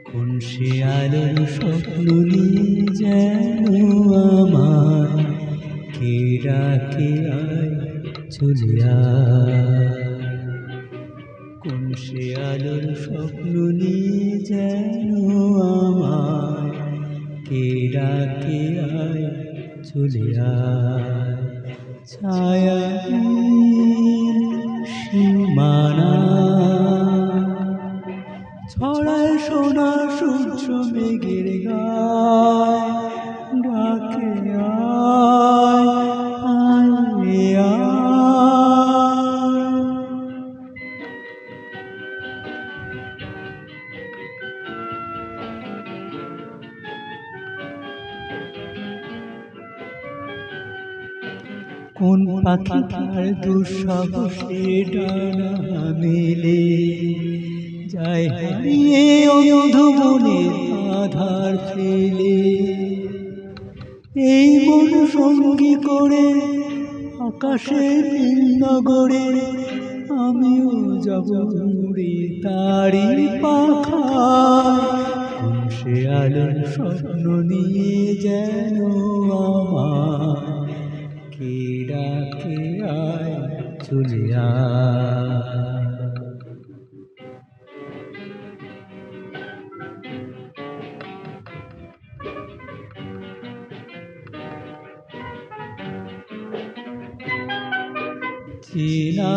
কোন সে আলোর স্বপ্ন নিয়ে যেন আমায় কে ডাকে আয় চলে আয়। কোন সে আলোর স্বপ্ন নিয়ে যেন আমায় কে ডাকে আয় চলে আয়। ছায়াহীন সীমানা ছড়ায় সোনা সূর্য মেঘের গায়, ডাকে আয় আয় আয়। কোন পাখি তার দুঃসাহসে ডানা মেলে যায় হারিয়ে অন্ধ আধার ফেলে। এই মন সঙ্গী করে আকাশের নগরে আমিও যাব উড়ে তারি পাখায়। কোন সে আলোর স্বপ্ন নিয়ে যেন আমায় কে ডাকে আয় চলে আয়। চেনা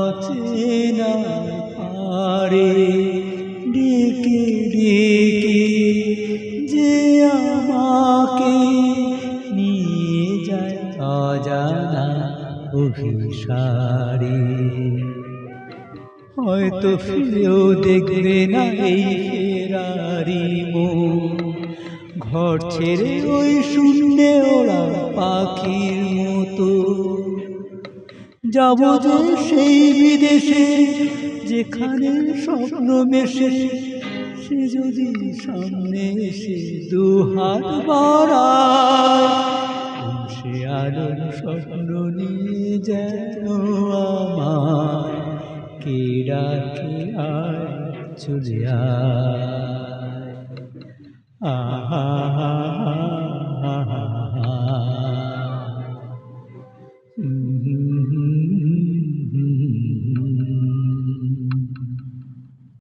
অচেনা পারে ডেকে ডেকে যে আমাকে নিয়ে যায় অজানা অভিসারে। হয়তো ফিরেও দেখবে না এই ফেরারি মন, ঘর ছেড়ে ওই শূন্যে ওরা পাখির মতো। যাব যে সেই বিদেশে যেখানে স্বপ্ন মেশে, সে যদি সামনে এসে দুহাত বাড়ায়। কোন সে আলোর স্বপ্ন নিয়ে যেন আমায় কে ডাকে আয় চলে আয়। আহা